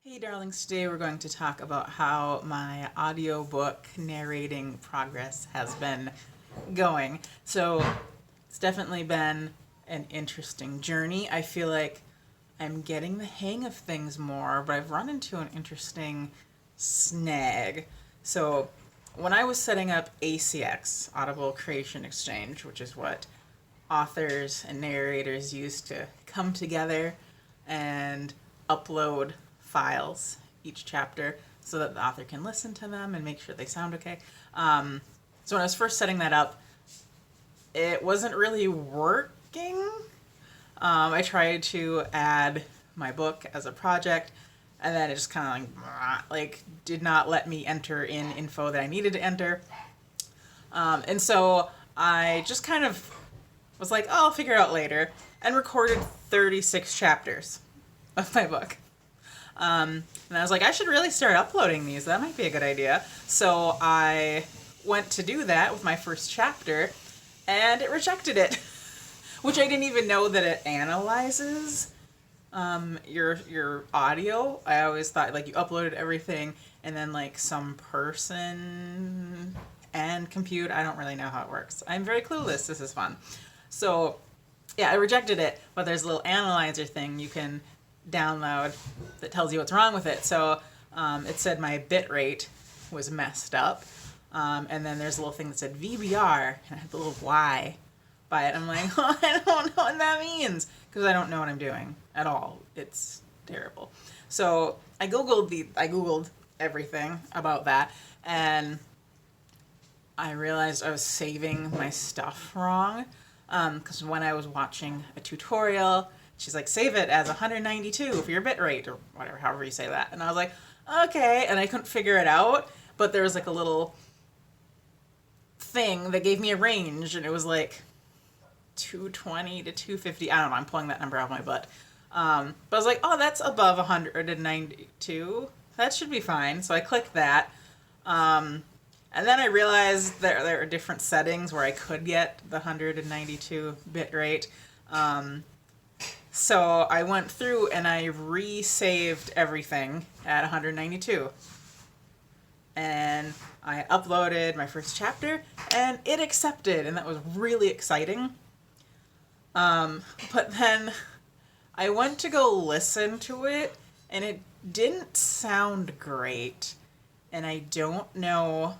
Hey darlings, today we're going to talk about how my audiobook narrating progress has been going. So it's definitely been an interesting journey. I feel like I'm getting the hang of things more, but I've run into an interesting snag. So when I was setting up ACX, Audible Creation Exchange, which is what authors and narrators use to come together and upload files each chapter so that the author can listen to them and make sure they sound okay. So when I was first setting that up, it wasn't really working. I tried to add my book as a project, and then it just kind of like did not let me enter in info that I needed to enter. And so I just kind of was like, oh, I'll figure it out later, and recorded 36 chapters of my book. And I was like, I should really start uploading these. That might be a good idea. So I went to do that with my first chapter, and it rejected it, which I didn't even know that it analyzes your audio. I always thought like you uploaded everything and then like some person and compute. I don't really know how it works. I'm very clueless. This is fun. So yeah, I rejected it, but there's a little analyzer thing you can download that tells you what's wrong with it. So it said my bit rate was messed up. And then there's a little thing that said VBR, and I had the little Y by it. I'm like, oh, I don't know what that means, because I don't know what I'm doing at all. It's terrible. So I googled everything about that, and I realized I was saving my stuff wrong. Because when I was watching a tutorial, she's like, save it as 192 for your bit rate, or whatever, however you say that. And I was like, okay. And I couldn't figure it out, but there was like a little thing that gave me a range, and it was like 220 to 250. I don't know. I'm pulling that number out of my butt. But I was like, oh, that's above 192. That should be fine. So I clicked that. And then I realized there are different settings where I could get the 192 bit rate. So I went through and I resaved everything at 192. And I uploaded my first chapter, and it accepted, and that was really exciting. But then I went to go listen to it, and it didn't sound great. And I don't know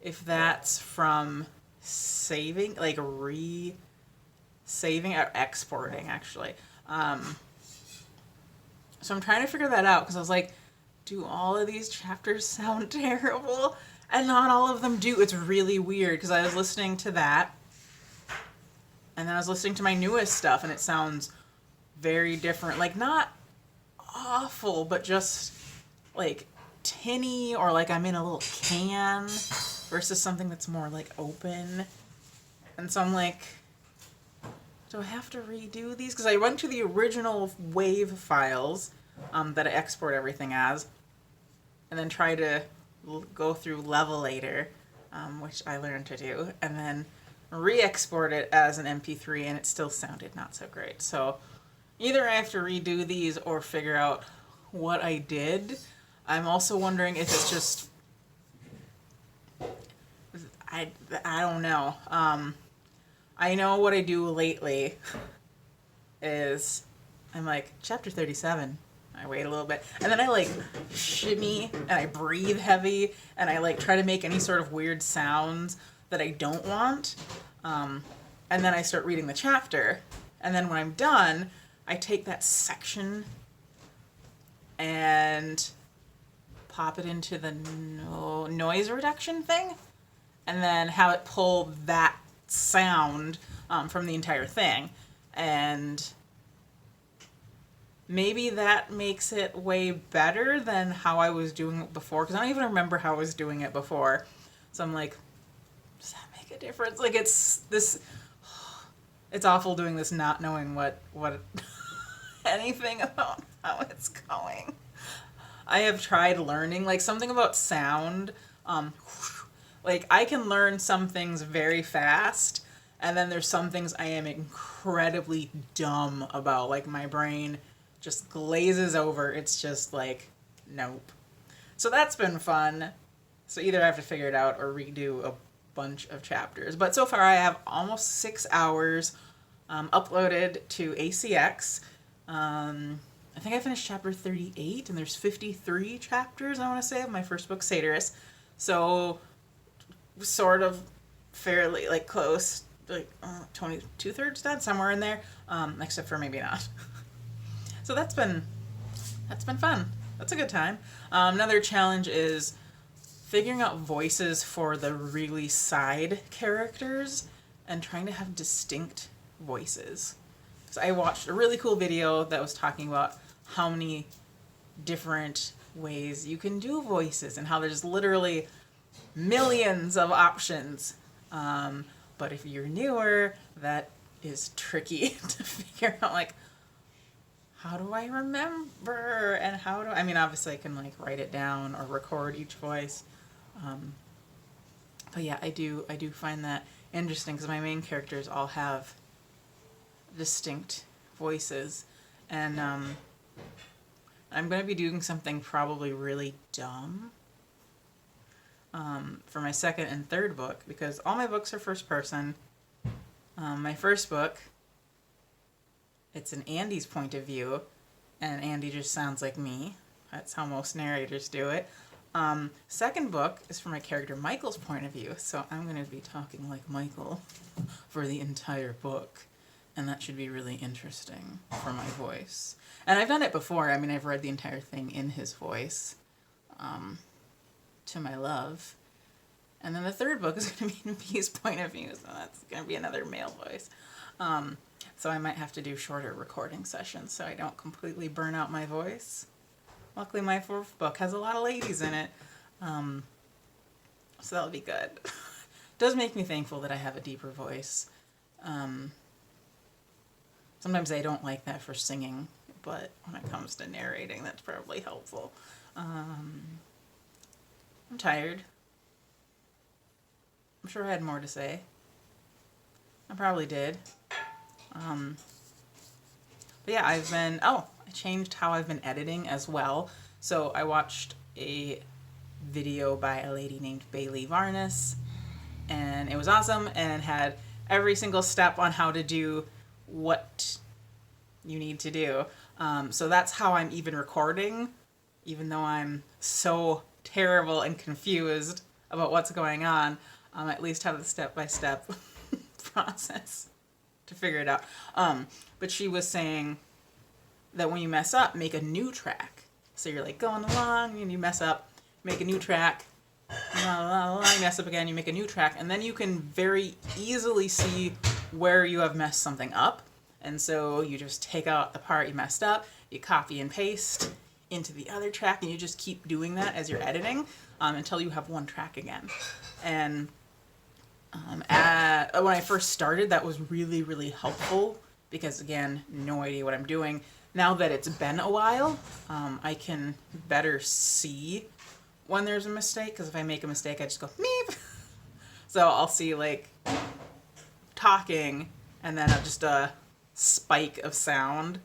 if that's from saving, like saving or exporting, actually. So I'm trying to figure that out, because I was like, do all of these chapters sound terrible? And not all of them do. It's really weird, because I was listening to that, and then I was listening to my newest stuff, and it sounds very different. Like, not awful, but just like tinny, or like I'm in a little can versus something that's more like open. And so I'm like, do I have to redo these? Because I went to the original WAV files that I export everything as, and then try to go through Levelator, which I learned to do, and then re-export it as an MP3, and it still sounded not so great. So either I have to redo these or figure out what I did. I'm also wondering if it's just, I don't know. I know what I do lately is I'm like, chapter 37. I wait a little bit, and then I like shimmy, and I breathe heavy, and I like try to make any sort of weird sounds that I don't want. And then I start reading the chapter, and then when I'm done, I take that section and pop it into the noise reduction thing, and then have it pull that sound from the entire thing. And maybe that makes it way better than how I was doing it before, because I don't even remember how I was doing it before. So I'm like, does that make a difference? Like, it's awful doing this not knowing what anything about how it's going. I have tried learning, like, something about sound. Like, I can learn some things very fast, and then there's some things I am incredibly dumb about. Like, my brain just glazes over. It's just like, nope. So that's been fun. So either I have to figure it out or redo a bunch of chapters. But so far I have almost 6 hours uploaded to ACX. I think I finished chapter 38, and there's 53 chapters, I want to say, of my first book, Satirist. So sort of fairly like close, like 2/3 done, somewhere in there, except for maybe not. So that's been fun. That's a good time. Another challenge is figuring out voices for the really side characters and trying to have distinct voices. So I watched a really cool video that was talking about how many different ways you can do voices and how there's literally millions of options. But if you're newer, that is tricky to figure out, like, how do I remember, and I mean, obviously I can like write it down or record each voice. But yeah, I do find that interesting because my main characters all have distinct voices, and I'm going to be doing something probably really dumb for my second and third book, because all my books are first person. My first book, it's an Andy's point of view, and Andy just sounds like me. That's how most narrators do it. Second book is from my character Michael's point of view, so I'm going to be talking like Michael for the entire book, and that should be really interesting for my voice. And I've done it before. I mean, I've read the entire thing in his voice, to my love. And then the third book is going to be V's point of view, so that's going to be another male voice. So I might have to do shorter recording sessions so I don't completely burn out my voice. Luckily, my fourth book has a lot of ladies in it, so that'll be good. It does make me thankful that I have a deeper voice. Sometimes I don't like that for singing, but when it comes to narrating, that's probably helpful. I'm tired. I'm sure I had more to say. I probably did. But yeah, I changed how I've been editing as well. So I watched a video by a lady named Bailey Varnas, and it was awesome and had every single step on how to do what you need to do. So that's how I'm even recording, even though I'm so terrible and confused about what's going on. At least have the step-by-step process to figure it out. But she was saying that when you mess up, make a new track. So you're like going along and you mess up, make a new track, you mess up again, you make a new track, and then you can very easily see where you have messed something up. And so you just take out the part you messed up, you copy and paste into the other track, and you just keep doing that as you're editing until you have one track again. And when I first started, that was really, really helpful because, again, no idea what I'm doing. Now that it's been a while, I can better see when there's a mistake, because if I make a mistake, I just go, meep. So I'll see, like, talking, and then just a spike of sound.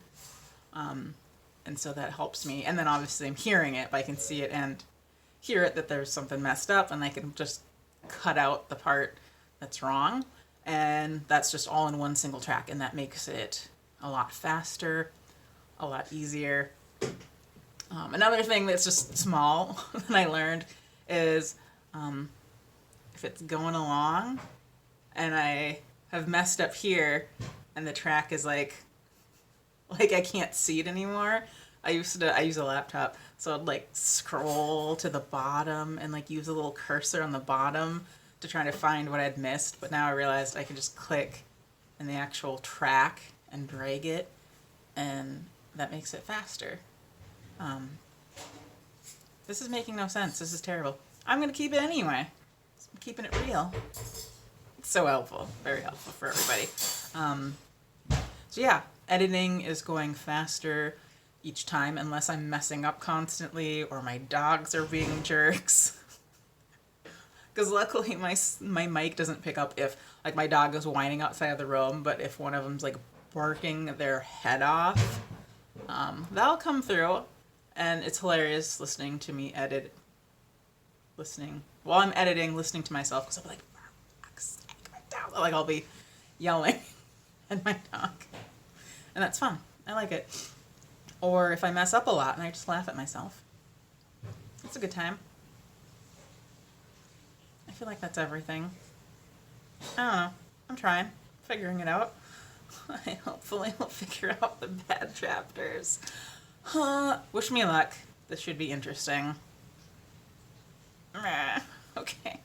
And so that helps me. And then obviously I'm hearing it, but I can see it and hear it that there's something messed up, and I can just cut out the part that's wrong. And that's just all in one single track, and that makes it a lot faster, a lot easier. Another thing that's just small that I learned is if it's going along and I have messed up here and the track is like I can't see it anymore. I use a laptop, so I'd like scroll to the bottom and like use a little cursor on the bottom to try to find what I'd missed. But now I realized I can just click in the actual track and drag it, and that makes it faster. This is making no sense. This is terrible. I'm going to keep it anyway. I'm keeping it real. It's so helpful. Very helpful for everybody. So yeah, editing is going faster each time, unless I'm messing up constantly or my dogs are being jerks. Because luckily my mic doesn't pick up if like my dog is whining outside of the room, but if one of them's like barking their head off, That'll come through, and it's hilarious listening to me while I'm editing, listening to myself, because I'll be like, for fuck's sake, like I'll be yelling at my dog. And that's fun. I like it. Or if I mess up a lot and I just laugh at myself. It's a good time. I feel like that's everything. I don't know. I'm trying. Figuring it out. I hopefully will figure out the bad chapters. Wish me luck. This should be interesting. Okay.